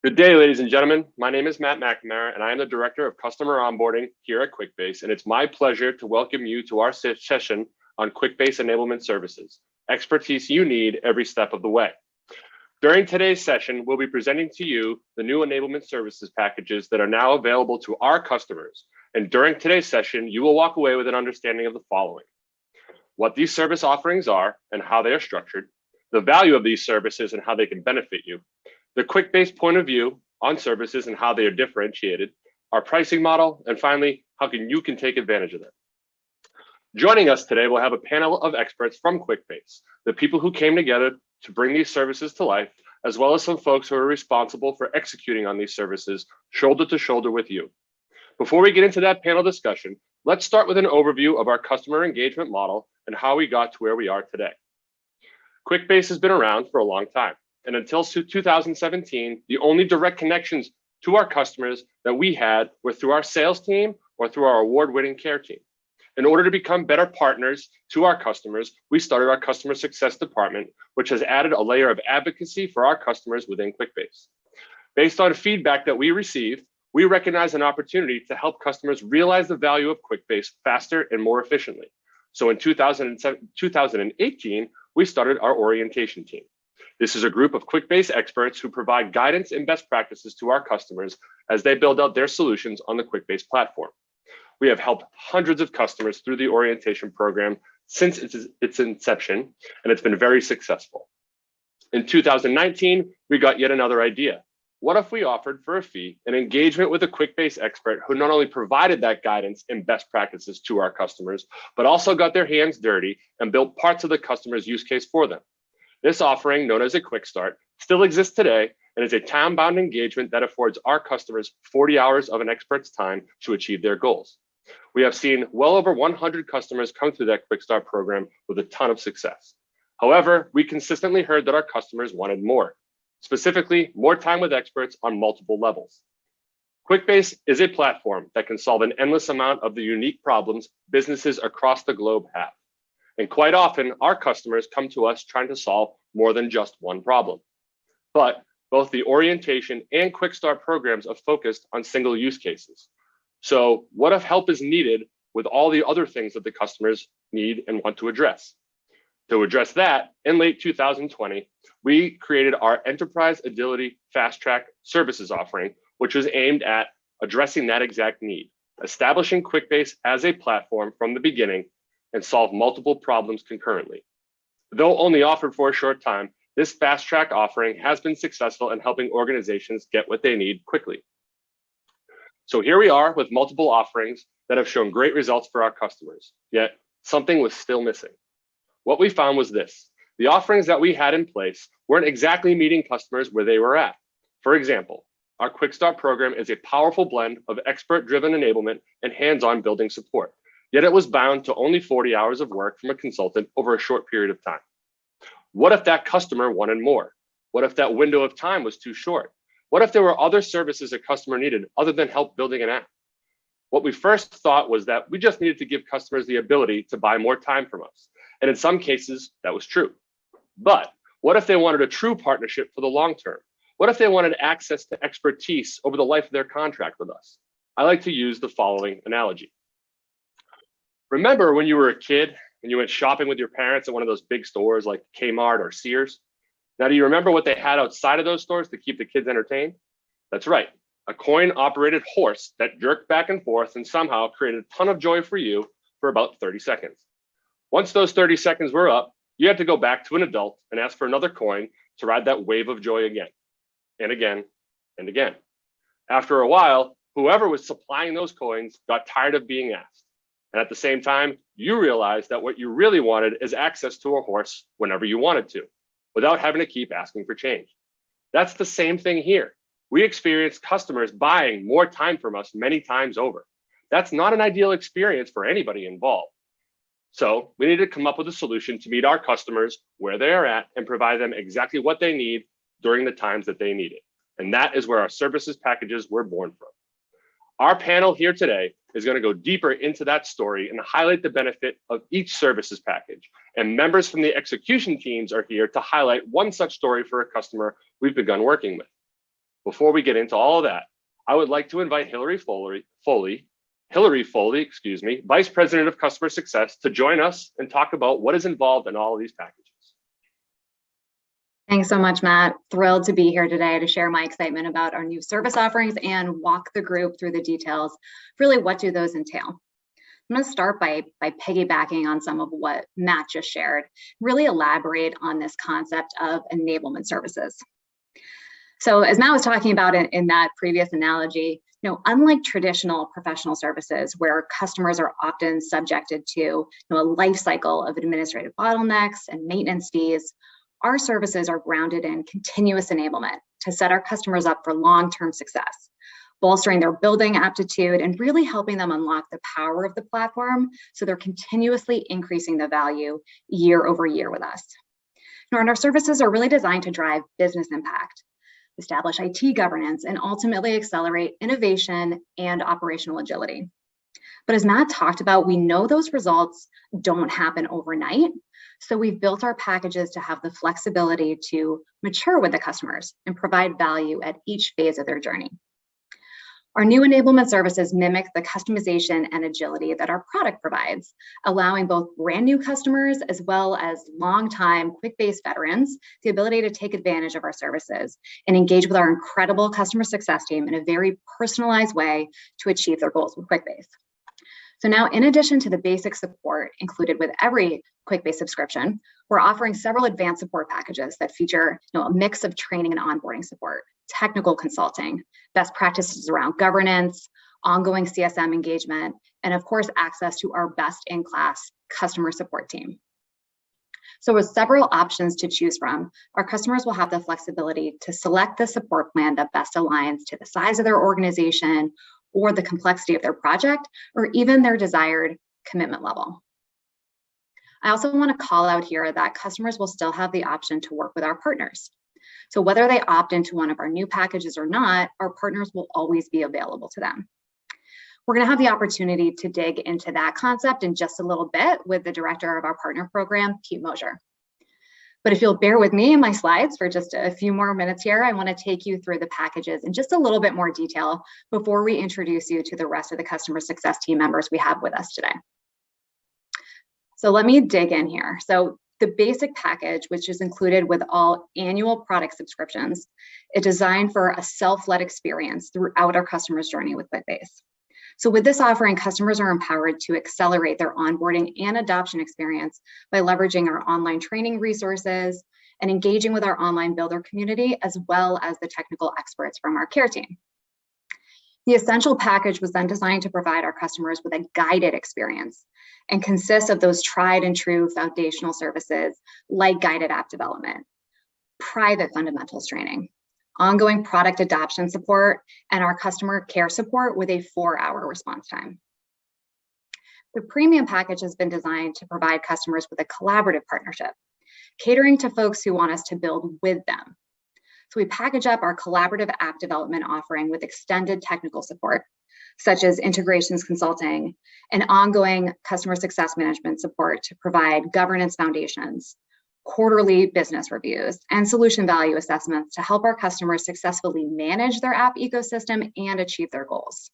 Good day, ladies and gentlemen. My name is Matt McNamara, and I am the Director of Customer Onboarding here at Quickbase, and it's my pleasure to welcome you to our session on Quickbase Enablement Services, expertise you need every step of the way. During today's session, we'll be presenting to you the new enablement services packages that are now available to our customers. And during today's session, you will walk away with an understanding of the following: what these service offerings are and how they are structured, the value of these services and how they can benefit you, the Quickbase point of view on services and how they are differentiated, our pricing model, and finally, how you can take advantage of them. Joining us today, we'll have a panel of experts from Quickbase, the people who came together to bring these services to life, as well as some folks who are responsible for executing on these services shoulder to shoulder with you. Before we get into that panel discussion, let's start with an overview of our customer engagement model and how we got to where we are today. Quickbase has been around for a long time. And until 2017, the only direct connections to our customers that we had were through our sales team or through our award-winning care team. In order to become better partners to our customers, we started our customer success department, which has added a layer of advocacy for our customers within Quickbase. Based on feedback that we received, we recognize an opportunity to help customers realize the value of Quickbase faster and more efficiently. So in 2018, we started our orientation team. This is a group of Quickbase experts who provide guidance and best practices to our customers as they build out their solutions on the Quickbase platform. We have helped hundreds of customers through the orientation program since its inception, and it's been very successful. In 2019, we got yet another idea. What if we offered for a fee an engagement with a Quickbase expert who not only provided that guidance and best practices to our customers, but also got their hands dirty and built parts of the customer's use case for them? This offering, known as a Quick Start, still exists today and is a time-bound engagement that affords our customers 40 hours of an expert's time to achieve their goals. We have seen well over 100 customers come through that Quick Start program with a ton of success. However, we consistently heard that our customers wanted more, specifically more time with experts on multiple levels. Quickbase is a platform that can solve an endless amount of the unique problems businesses across the globe have. And quite often, our customers come to us trying to solve more than just one problem. But both the orientation and Quick Start programs are focused on single use cases. So what if help is needed with all the other things that the customers need and want to address? To address that, in late 2020, we created our Enterprise Agility Fast Track Services offering, which was aimed at addressing that exact need, establishing Quickbase as a platform from the beginning and solve multiple problems concurrently. Though only offered for a short time, this fast track offering has been successful in helping organizations get what they need quickly. So here we are with multiple offerings that have shown great results for our customers, yet something was still missing. What we found was this: the offerings that we had in place weren't exactly meeting customers where they were at. For example, our Quick Start program is a powerful blend of expert-driven enablement and hands-on building support. Yet it was bound to only 40 hours of work from a consultant over a short period of time. What if that customer wanted more? What if that window of time was too short? What if there were other services a customer needed other than help building an app? What we first thought was that we just needed to give customers the ability to buy more time from us. And in some cases, that was true. But what if they wanted a true partnership for the long term? What if they wanted access to expertise over the life of their contract with us? I like to use the following analogy. Remember when you were a kid and you went shopping with your parents at one of those big stores like Kmart or Sears? Now, do you remember what they had outside of those stores to keep the kids entertained? That's right, a coin-operated horse that jerked back and forth and somehow created a ton of joy for you for about 30 seconds. Once those 30 seconds were up, you had to go back to an adult and ask for another coin to ride that wave of joy again, and again, and again. After a while, whoever was supplying those coins got tired of being asked. And at the same time, you realize that what you really wanted is access to a horse whenever you wanted to, without having to keep asking for change. That's the same thing here. We experience customers buying more time from us many times over. That's not an ideal experience for anybody involved. So we need to come up with a solution to meet our customers where they are at and provide them exactly what they need during the times that they need it. And that is where our services packages were born from. Our panel here today is going to go deeper into that story and highlight the benefit of each services package. And members from the execution teams are here to highlight one such story for a customer we've begun working with. Before we get into all of that, I would like to invite Hillary Foley, Vice President of Customer Success, to join us and talk about what is involved in all of these packages. Thanks so much, Matt. Thrilled to be here today to share my excitement about our new service offerings and walk the group through the details. Really, what do those entail? I'm going to start by piggybacking on some of what Matt just shared, really elaborate on this concept of enablement services. So as Matt was talking about in that previous analogy, unlike traditional professional services where customers are often subjected to a life cycle of administrative bottlenecks and maintenance fees, our services are grounded in continuous enablement to set our customers up for long-term success, bolstering their building aptitude and really helping them unlock the power of the platform so they're continuously increasing the value year over year with us. And our services are really designed to drive business impact, establish IT governance, and ultimately accelerate innovation and operational agility. But as Matt talked about, we know those results don't happen overnight. So we've built our packages to have the flexibility to mature with the customers and provide value at each phase of their journey. Our new enablement services mimic the customization and agility that our product provides, allowing both brand new customers as well as longtime Quickbase veterans the ability to take advantage of our services and engage with our incredible customer success team in a very personalized way to achieve their goals with Quickbase. So now, in addition to the basic support included with every Quickbase subscription, we're offering several advanced support packages that feature a mix of training and onboarding support, technical consulting, best practices around governance, ongoing CSM engagement, and of course, access to our best-in-class customer support team. So with several options to choose from, our customers will have the flexibility to select the support plan that best aligns to the size of their organization or the complexity of their project, or even their desired commitment level. I also want to call out here that customers will still have the option to work with our partners. So whether they opt into one of our new packages or not, our partners will always be available to them. We're going to have the opportunity to dig into that concept in just a little bit with the director of our partner program, Pete Mosier. But if you'll bear with me in my slides for just a few more minutes here, I want to take you through the packages in just a little bit more detail before we introduce you to the rest of the customer success team members we have with us today. So let me dig in here. So the basic package, which is included with all annual product subscriptions, is designed for a self-led experience throughout our customer's journey with Quickbase. So with this offering, customers are empowered to accelerate their onboarding and adoption experience by leveraging our online training resources and engaging with our online builder community, as well as the technical experts from our care team. The essential package was then designed to provide our customers with a guided experience and consists of those tried and true foundational services like guided app development, private fundamentals training, ongoing product adoption support, and our customer care support with a 4-hour response time. The premium package has been designed to provide customers with a collaborative partnership, catering to folks who want us to build with them. So we package up our collaborative app development offering with extended technical support, such as integrations consulting and ongoing customer success management support to provide governance foundations, quarterly business reviews, and solution value assessments to help our customers successfully manage their app ecosystem and achieve their goals.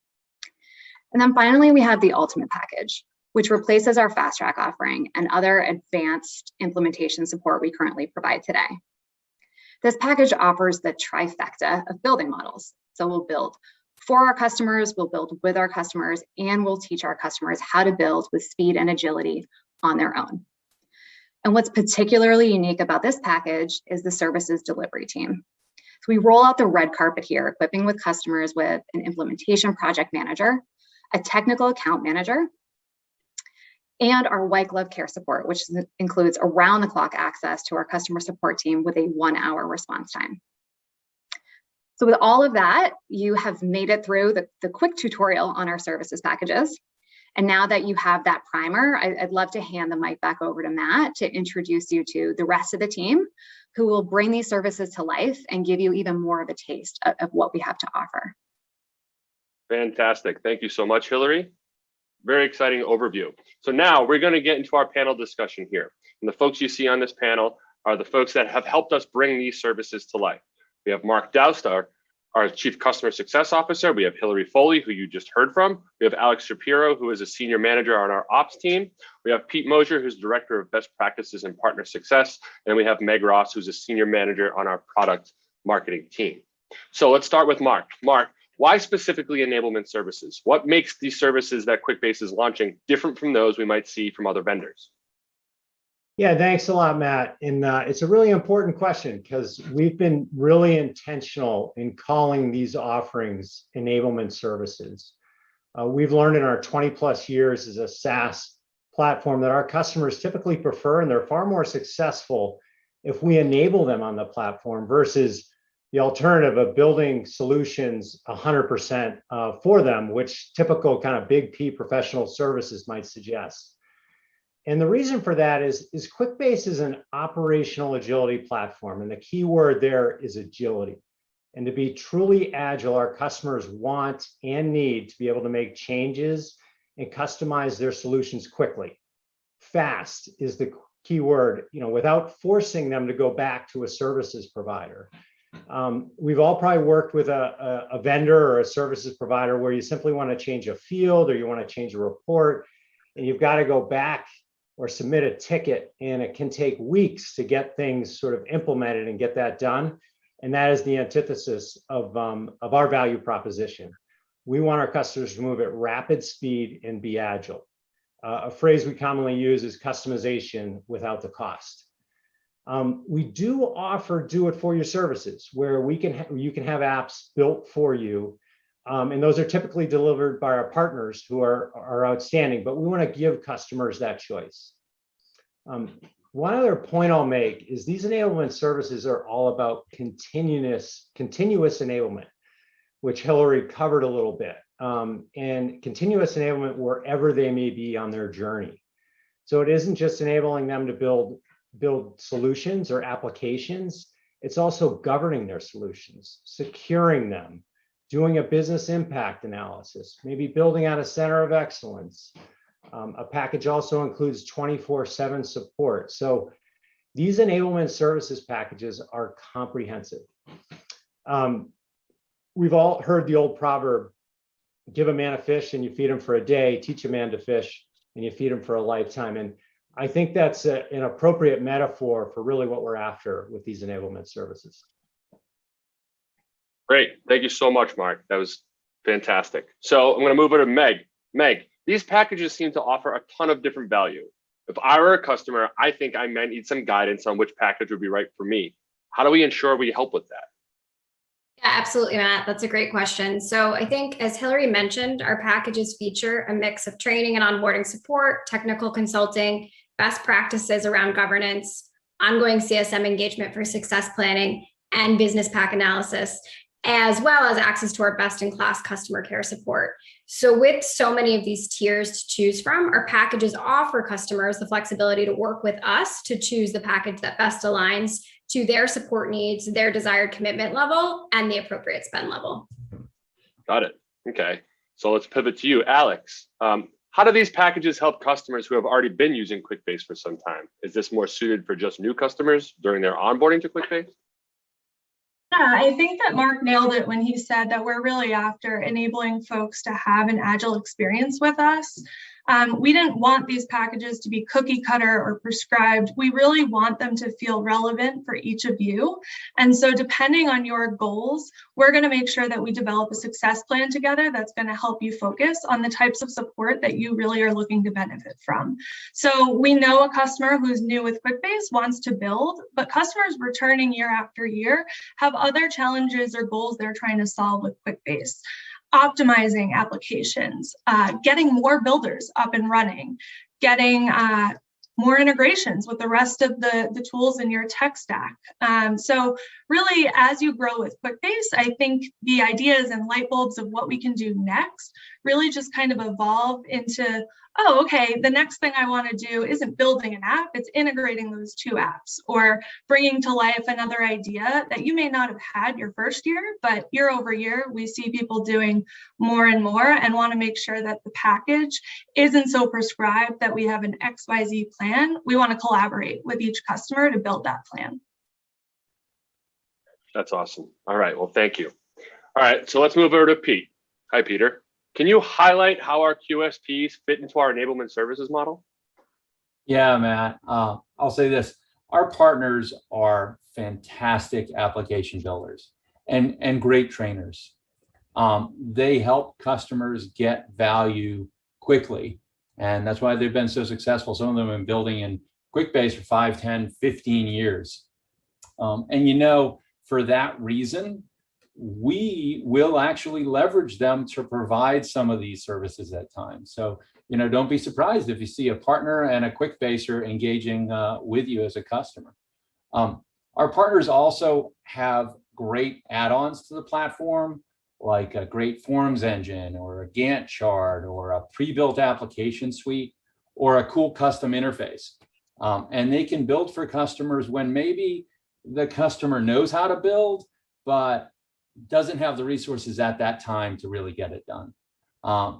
And then finally, we have the ultimate package, which replaces our fast track offering and other advanced implementation support we currently provide today. This package offers the trifecta of building models. So we'll build for our customers, we'll build with our customers, and we'll teach our customers how to build with speed and agility on their own. And what's particularly unique about this package is the services delivery team. So we roll out the red carpet here, equipping with customers with an implementation project manager, a technical account manager, and our white glove care support, which includes around-the-clock access to our customer support team with a 1-hour response time. So with all of that, you have made it through the quick tutorial on our services packages. And now that you have that primer, I'd love to hand the mic back over to Matt to introduce you to the rest of the team who will bring these services to life and give you even more of a taste of what we have to offer. Fantastic. Thank you so much, Hillary. Very exciting overview. So now we're going to get into our panel discussion here. And the folks you see on this panel are the folks that have helped us bring these services to life. We have Mark Doust, our our Chief Customer Success Officer. We have Hillary Foley, who you just heard from. We have Alex Shapiro, who is a Senior Manager on our Ops team. We have Pete Mosier, who's Director of Best Practices and Partner Success. And we have Meg Ross, who's a Senior Manager on our Product Marketing team. So let's start with Mark. Mark, why specifically enablement services? What makes these services that Quickbase is launching different from those we might see from other vendors? Yeah, thanks a lot, Matt. And it's a really important question because we've been really intentional in calling these offerings enablement services. We've learned in our 20+ years as a SaaS platform that our customers typically prefer, and they're far more successful if we enable them on the platform versus the alternative of building solutions 100% for them, which typical kind of big P professional services might suggest. And the reason for that is Quickbase is an operational agility platform, and the key word there is agility. And to be truly agile, our customers want and need to be able to make changes and customize their solutions quickly. Fast is the key word, without forcing them to go back to a services provider. We've all probably worked with a vendor or a services provider where you simply want to change a field or you want to change a report, and you've got to go back or submit a ticket, and it can take weeks to get things sort of implemented and get that done. And that is the antithesis of our value proposition. We want our customers to move at rapid speed and be agile. A phrase we commonly use is customization without the cost. We do offer do-it-for-you services where you can have apps built for you. And those are typically delivered by our partners who are outstanding, but we want to give customers that choice. One other point I'll make is these enablement services are all about continuous enablement, which Hillary covered a little bit, and continuous enablement wherever they may be on their journey. So it isn't just enabling them to build solutions or applications, it's also governing their solutions, securing them, doing a business impact analysis, maybe building out a center of excellence. A package also includes 24/7 support. So these enablement services packages are comprehensive. We've all heard the old proverb, give a man a fish and you feed him for a day, teach a man to fish and you feed him for a lifetime. And I think that's an appropriate metaphor for really what we're after with these enablement services. Great. Thank you so much, Mark. That was fantastic. So I'm going to move over to Meg. Meg, these packages seem to offer a ton of different value. If I were a customer, I think I might need some guidance on which package would be right for me. How do we ensure we help with that? Yeah, absolutely, Matt. That's a great question. So I think, as Hillary mentioned, our packages feature a mix of training and onboarding support, technical consulting, best practices around governance, ongoing CSM engagement for success planning, and business pack analysis, as well as access to our best-in-class customer care support. So with so many of these tiers to choose from, our packages offer customers the flexibility to work with us to choose the package that best aligns to their support needs, their desired commitment level, and the appropriate spend level. Got it. Okay. So let's pivot to you, Alex. How do these packages help customers who have already been using Quickbase for some time? Is this more suited for just new customers during their onboarding to Quickbase? Yeah, I think that Mark nailed it when he said that we're really after enabling folks to have an agile experience with us. We didn't want these packages to be cookie cutter or prescribed. We really want them to feel relevant for each of you. And so depending on your goals, we're going to make sure that we develop a success plan together that's going to help you focus on the types of support that you really are looking to benefit from. So we know a customer who's new with Quickbase wants to build, but customers returning year after year have other challenges or goals they're trying to solve with Quickbase. Optimizing applications, getting more builders up and running, getting more integrations with the rest of the tools in your tech stack. So really, as you grow with Quickbase, I think the ideas and light bulbs of what we can do next really just kind of evolve into, oh, okay, the next thing I want to do isn't building an app, it's integrating those two apps or bringing to life another idea that you may not have had your first year, but year over year, we see people doing more and more and want to make sure that the package isn't so prescribed that we have an XYZ plan. We want to collaborate with each customer to build that plan. That's awesome. All right, well, thank you. All right, so let's move over to Pete. Hi, Peter. Can you highlight how our QSPs fit into our enablement services model? Yeah, Matt. I'll say this. Our partners are fantastic application builders and great trainers. They help customers get value quickly. And that's why they've been so successful. Some of them have been building in Quickbase for 5, 10, 15 years. And for that reason, we will actually leverage them to provide some of these services at times. So, don't be surprised if you see a partner and a Quickbaser engaging with you as a customer. Our partners also have great add-ons to the platform, like a great forms engine or a Gantt chart or a pre-built application suite or a cool custom interface. And they can build for customers when maybe the customer knows how to build, but doesn't have the resources at that time to really get it done.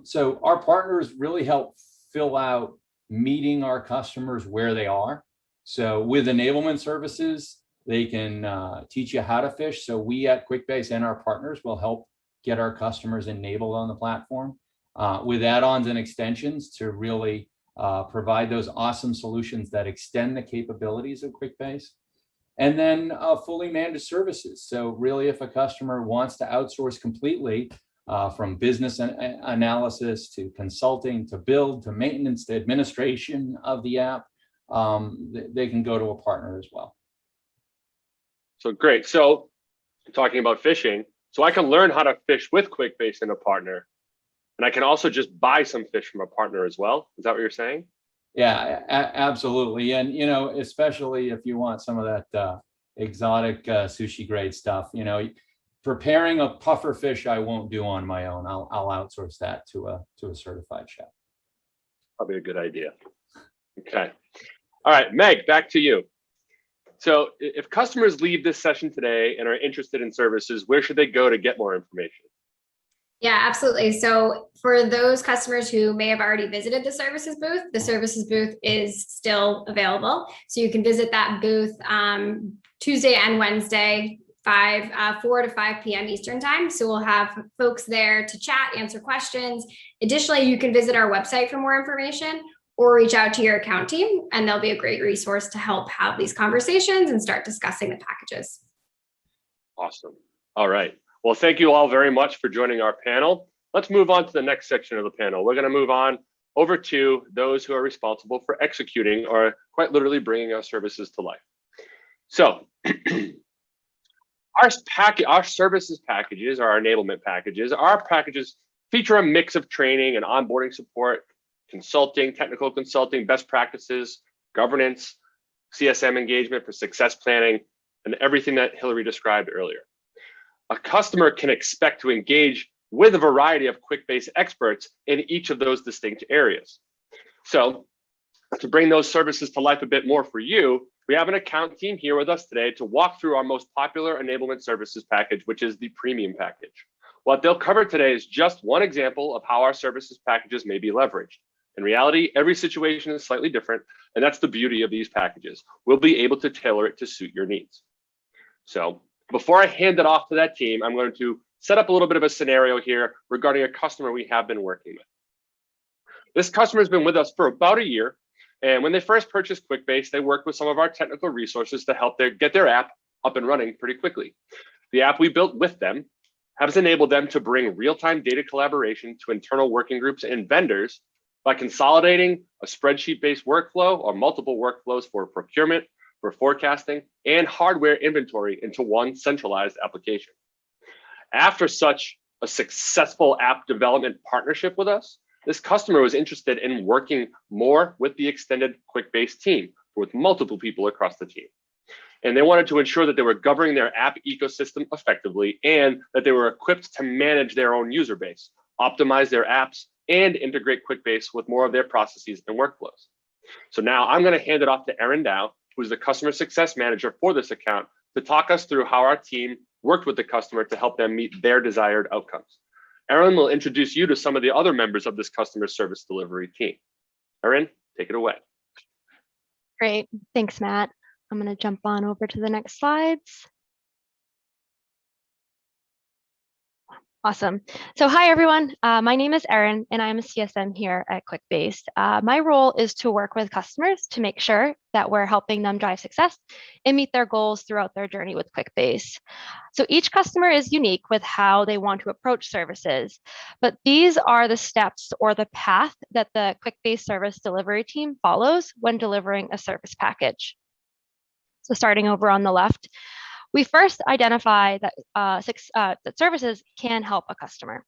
So our partners really help fill out meeting our customers where they are. So with enablement services, they can teach you how to fish. So we at Quickbase and our partners will help get our customers enabled on the platform with add-ons and extensions to really provide those awesome solutions that extend the capabilities of Quickbase. And then fully managed services. So really, if a customer wants to outsource completely from business analysis to consulting to build to maintenance to administration of the app, they can go to a partner as well. So great. So talking about phishing, so I can learn how to fish with Quickbase and a partner. And I can also just buy some fish from a partner as well. Is that what you're saying? Yeah, absolutely. And, especially if you want some of that exotic sushi grade stuff, preparing a puffer fish, I won't do on my own. I'll outsource that to a certified chef. Probably a good idea. Okay. All right, Meg, back to you. So if customers leave this session today and are interested in services, where should they go to get more information? Yeah, absolutely. So for those customers who may have already visited the services booth is still available. So you can visit that booth Tuesday and Wednesday, 4 to 5 p.m. Eastern time. So we'll have folks there to chat, answer questions. Additionally, you can visit our website for more information or reach out to your account team, and they'll be a great resource to help have these conversations and start discussing the packages. Awesome. All right. Well, thank you all very much for joining our panel. Let's move on to the next section of the panel. We're going to move on over to those who are responsible for executing or quite literally bringing our services to life. So our services packages, our enablement packages, our packages feature a mix of training and onboarding support, consulting, technical consulting, best practices, governance, CSM engagement for success planning, and everything that Hillary described earlier. A customer can expect to engage with a variety of Quickbase experts in each of those distinct areas. So to bring those services to life a bit more for you, we have an account team here with us today to walk through our most popular enablement services package, which is the premium package. What they'll cover today is just one example of how our services packages may be leveraged. In reality, every situation is slightly different, and that's the beauty of these packages. We'll be able to tailor it to suit your needs. So before I hand it off to that team, I'm going to set up a little bit of a scenario here regarding a customer we have been working with. This customer has been with us for about a year. And when they first purchased Quickbase, they worked with some of our technical resources to help get their app up and running pretty quickly. The app we built with them has enabled them to bring real-time data collaboration to internal working groups and vendors by consolidating a spreadsheet-based workflow or multiple workflows for procurement, for forecasting, and hardware inventory into one centralized application. After such a successful app development partnership with us, this customer was interested in working more with the extended Quickbase team, with multiple people across the team. And they wanted to ensure that they were governing their app ecosystem effectively and that they were equipped to manage their own user base, optimize their apps, and integrate Quickbase with more of their processes and workflows. So now I'm going to hand it off to Erin Dow, who's the customer success manager for this account, to talk us through how our team worked with the customer to help them meet their desired outcomes. Erin will introduce you to some of the other members of this customer service delivery team. Erin, take it away. Great. Thanks, Matt. I'm going to jump on over to the next slides. Awesome. So hi, everyone. My name is Erin, and I'm a CSM here at Quickbase. My role is to work with customers to make sure that we're helping them drive success and meet their goals throughout their journey with Quickbase. So each customer is unique with how they want to approach services, but these are the steps or the path that the Quickbase service delivery team follows when delivering a service package. So starting over on the left, we first identify that, that services can help a customer.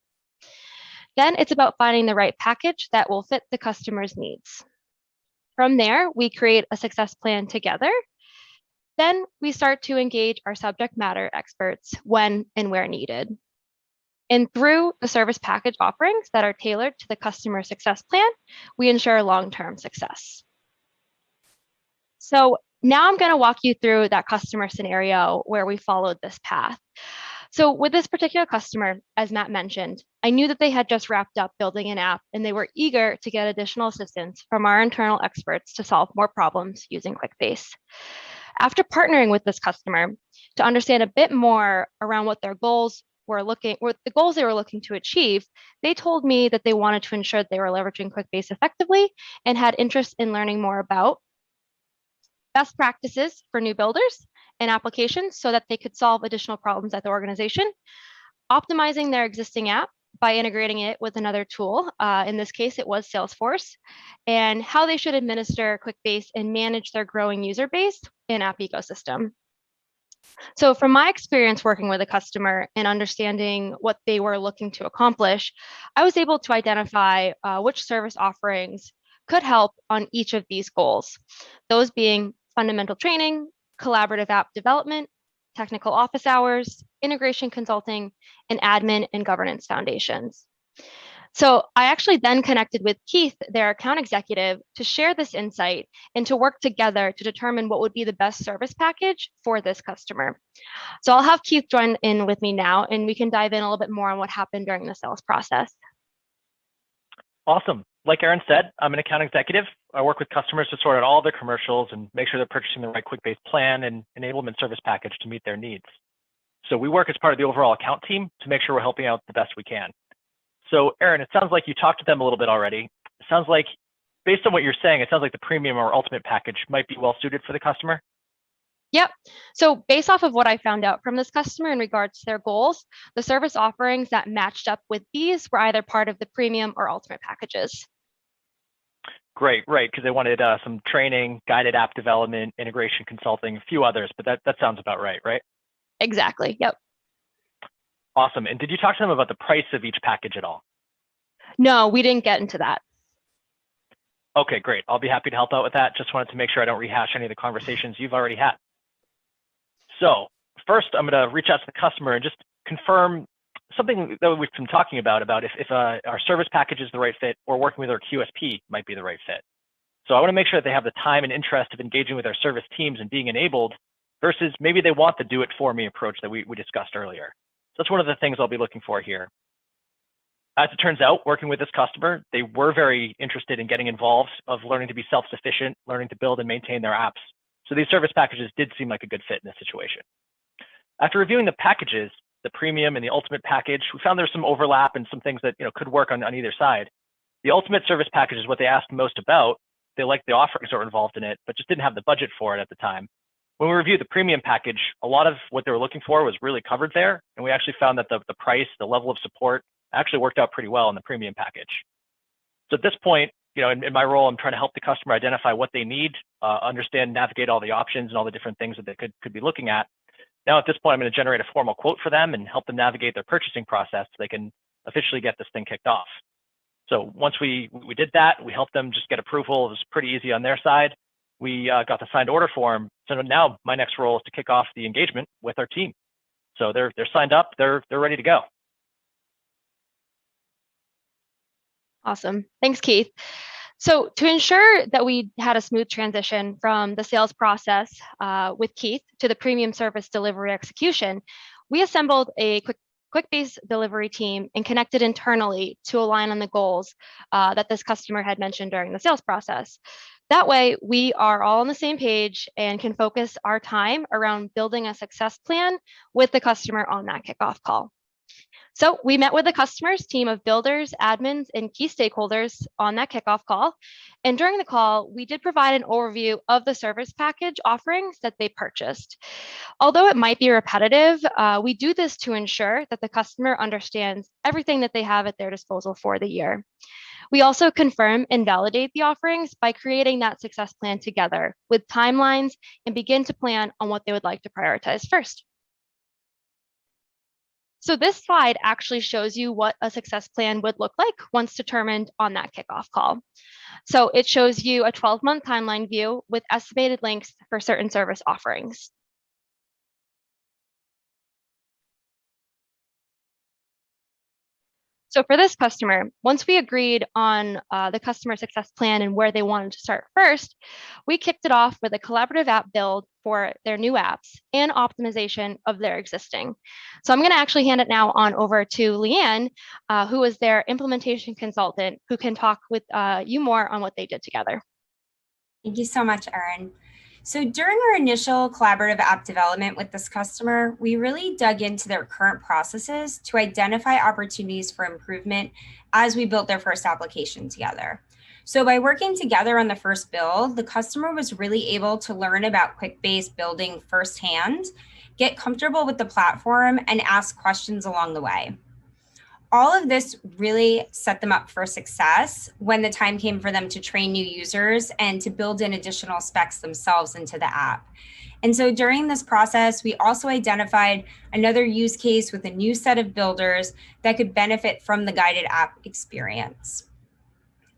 Then it's about finding the right package that will fit the customer's needs. From there, we create a success plan together. Then we start to engage our subject matter experts when and where needed. And through the service package offerings that are tailored to the customer success plan, we ensure long-term success. So now I'm going to walk you through that customer scenario where we followed this path. So with this particular customer, as Matt mentioned, I knew that they had just wrapped up building an app and they were eager to get additional assistance from our internal experts to solve more problems using Quickbase. After partnering with this customer to understand a bit more around what their goals were the goals they were looking to achieve, they told me that they wanted to ensure that they were leveraging Quickbase effectively and had interest in learning more about best practices for new builders and applications so that they could solve additional problems at the organization, optimizing their existing app by integrating it with another tool. In this case, it was Salesforce, and how they should administer Quickbase and manage their growing user base and app ecosystem. So from my experience working with a customer and understanding what they were looking to accomplish, I was able to identify which service offerings could help on each of these goals, those being fundamental training, collaborative app development, technical office hours, integration consulting, and admin and governance foundations. So I actually then connected with Keith, their account executive, to share this insight and to work together to determine what would be the best service package for this customer. So I'll have Keith join in with me now, and we can dive in a little bit more on what happened during the sales process. Awesome. Like Erin said, I'm an account executive. I work with customers to sort out all their commercials and make sure they're purchasing the right Quickbase plan and enablement service package to meet their needs. So we work as part of the overall account team to make sure we're helping out the best we can. So Erin, it sounds like you talked to them a little bit already. It sounds like, based on what you're saying, it sounds like the premium or ultimate package might be well suited for the customer. Yep. So based off of what I found out from this customer in regards to their goals, the service offerings that matched up with these were either part of the premium or ultimate packages. Great, right, because they wanted some training, guided app development, integration consulting, a few others, but that sounds about right, right? Exactly, yep. Awesome. And did you talk to them about the price of each package at all? No, we didn't get into that. Okay, great. I'll be happy to help out with that. Just wanted to make sure I don't rehash any of the conversations you've already had. So first, I'm going to reach out to the customer and just confirm something that we've been talking about if our service package is the right fit or working with our QSP might be the right fit. So I want to make sure that they have the time and interest of engaging with our service teams and being enabled versus maybe they want the do it for me approach that we discussed earlier. So that's one of the things I'll be looking for here. As it turns out, working with this customer, they were very interested in getting involved, of learning to be self-sufficient, learning to build and maintain their apps. So these service packages did seem like a good fit in this situation. After reviewing the packages, the premium and the ultimate package, we found there's some overlap and some things that could work on either side. The ultimate service package is what they asked most about. They liked the offerings that were involved in it, but just didn't have the budget for it at the time. When we reviewed the premium package, a lot of what they were looking for was really covered there. And we actually found that the price, the level of support actually worked out pretty well in the premium package. So at this point, in my role, I'm trying to help the customer identify what they need, understand, navigate all the options and all the different things that they could be looking at. Now, at this point, I'm going to generate a formal quote for them and help them navigate their purchasing process so they can officially get this thing kicked off. So once we did that, we helped them just get approval. It was pretty easy on their side. We got the signed order form. So now my next role is to kick off the engagement with our team. So they're signed up. They're ready to go. Awesome. Thanks, Keith. So to ensure that we had a smooth transition from the sales process with Keith to the premium service delivery execution, we assembled a Quickbase delivery team and connected internally to align on the goals that this customer had mentioned during the sales process. That way, we are all on the same page and can focus our time around building a success plan with the customer on that kickoff call. So we met with the customer's team of builders, admins, and key stakeholders on that kickoff call. And during the call, we did provide an overview of the service package offerings that they purchased. Although it might be repetitive, we do this to ensure that the customer understands everything that they have at their disposal for the year. We also confirm and validate the offerings by creating that success plan together with timelines and begin to plan on what they would like to prioritize first. So this slide actually shows you what a success plan would look like once determined on that kickoff call. So it shows you a 12-month timeline view with estimated lengths for certain service offerings. So for this customer, once we agreed on the customer success plan and where they wanted to start first, we kicked it off with a collaborative app build for their new apps and optimization of their existing. So I'm going to actually hand it now on over to Leanne, who is their implementation consultant, who can talk with you more on what they did together. Thank you so much, Erin. So during our initial collaborative app development with this customer, we really dug into their current processes to identify opportunities for improvement as we built their first application together. So by working together on the first build, the customer was really able to learn about Quickbase building firsthand, get comfortable with the platform, and ask questions along the way. All of this really set them up for success when the time came for them to train new users and to build in additional specs themselves into the app. And so during this process, we also identified another use case with a new set of builders that could benefit from the guided app experience.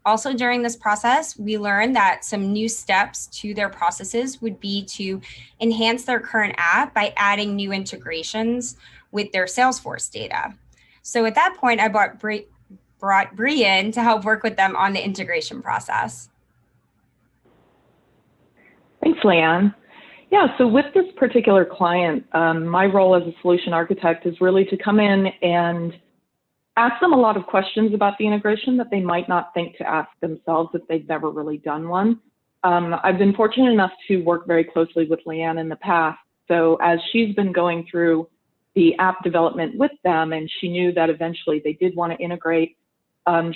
Also during this process, we learned that some new steps to their processes would be to enhance their current app by adding new integrations with their Salesforce data. So at that point, I brought Bree in to help work with them on the integration process. Thanks, Leanne. Yeah, so with this particular client, my role as a solution architect is really to come in and ask them a lot of questions about the integration that they might not think to ask themselves if they've never really done one. I've been fortunate enough to work very closely with Leanne in the past. So as she's been going through the app development with them, and she knew that eventually they did want to integrate,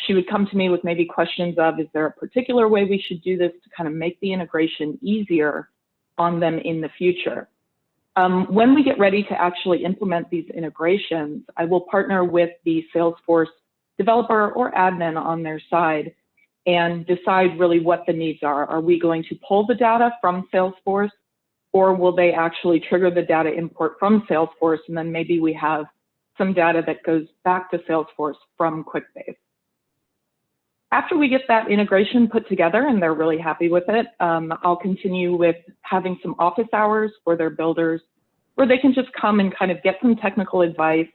she would come to me with maybe questions of, is there a particular way we should do this to kind of make the integration easier on them in the future? When we get ready to actually implement these integrations, I will partner with the Salesforce developer or admin on their side and decide really what the needs are. Are we going to pull the data from Salesforce, or will they actually trigger the data import from Salesforce, and then maybe we have some data that goes back to Salesforce from Quickbase? After we get that integration put together and they're really happy with it, I'll continue with having some office hours for their builders where they can just come and kind of get some technical advice.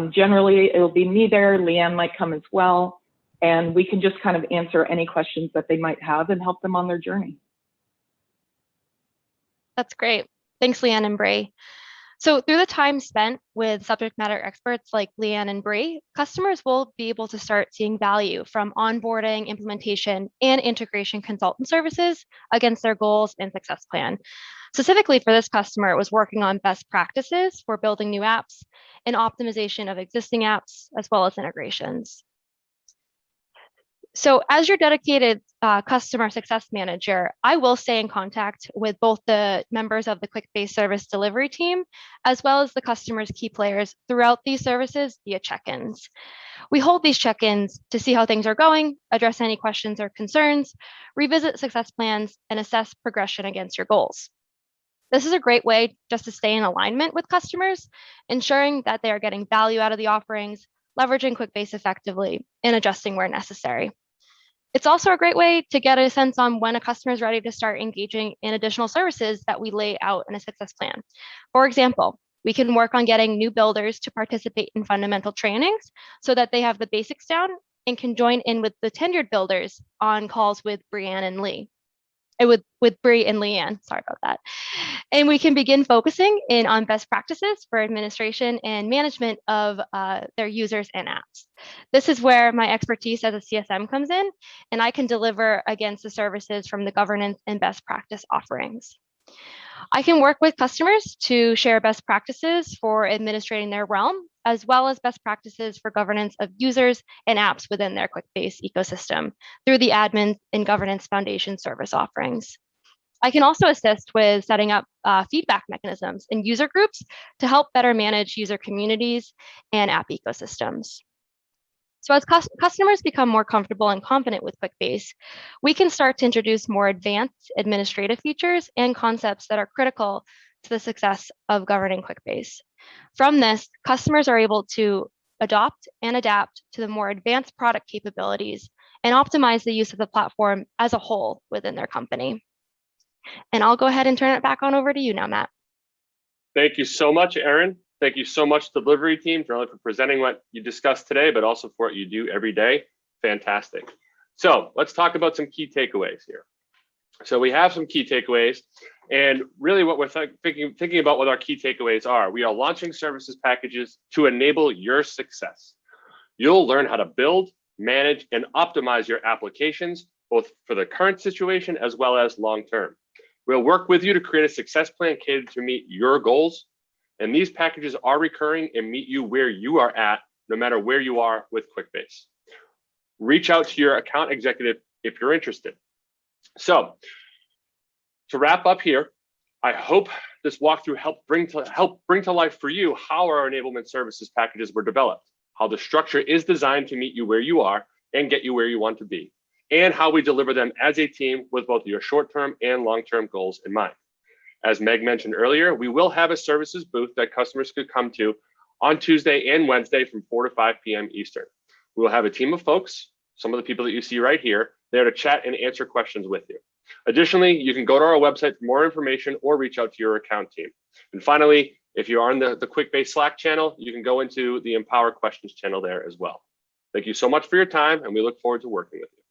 Generally, it'll be me there, Leanne might come as well, and we can just kind of answer any questions that they might have and help them on their journey. That's great. Thanks, Leanne and Bree. So through the time spent with subject matter experts like Leanne and Bree, customers will be able to start seeing value from onboarding, implementation, and integration consultant services against their goals and success plan. Specifically for this customer, it was working on best practices for building new apps and optimization of existing apps, as well as integrations. So as your dedicated customer success manager, I will stay in contact with both the members of the Quickbase service delivery team, as well as the customer's key players throughout these services via check-ins. We hold these check-ins to see how things are going, address any questions or concerns, revisit success plans, and assess progression against your goals. This is a great way just to stay in alignment with customers, ensuring that they are getting value out of the offerings, leveraging Quickbase effectively, and adjusting where necessary. It's also a great way to get a sense on when a customer is ready to start engaging in additional services that we lay out in a success plan. For example, we can work on getting new builders to participate in fundamental trainings so that they have the basics down and can join in with the tenured builders on calls with Brianne and Lee. With Bree and Leanne, sorry about that. And we can begin focusing in on best practices for administration and management of their users and apps. This is where my expertise as a CSM comes in, and I can deliver against the services from the governance and best practice offerings. I can work with customers to share best practices for administrating their realm as well as best practices for governance of users and apps within their Quickbase ecosystem through the Admin and Governance Foundation service offerings. I can also assist with setting up feedback mechanisms in user groups to help better manage user communities and app ecosystems. So as customers become more comfortable and confident with Quickbase, we can start to introduce more advanced administrative features and concepts that are critical to the success of governing Quickbase. From this, customers are able to adopt and adapt to the more advanced product capabilities and optimize the use of the platform as a whole within their company. And I'll go ahead and turn it back on over to you now, Matt. Thank you so much, Erin. Thank you so much, delivery team, not only for presenting what you discussed today, but also for what you do every day. Fantastic. So let's talk about some key takeaways here. So we have some key takeaways, and really what we're thinking about what our key takeaways are. We are launching services packages to enable your success. You'll learn how to build, manage, and optimize your applications, both for the current situation as well as long-term. We'll work with you to create a success plan catered to meet your goals. And these packages are recurring and meet you where you are at, no matter where you are with Quickbase. Reach out to your account executive if you're interested. So to wrap up here, I hope this walkthrough helped bring to life for you how our enablement services packages were developed, how the structure is designed to meet you where you are and get you where you want to be, and how we deliver them as a team with both your short-term and long-term goals in mind. As Meg mentioned earlier, we will have a services booth that customers could come to on Tuesday and Wednesday from 4 to 5 p.m. Eastern. We will have a team of folks, some of the people that you see right here, there to chat and answer questions with you. Additionally, you can go to our website for more information or reach out to your account team. And finally, if you're on the Quickbase Slack channel, you can go into the Empower Questions channel there as well. Thank you so much for your time, and we look forward to working with you.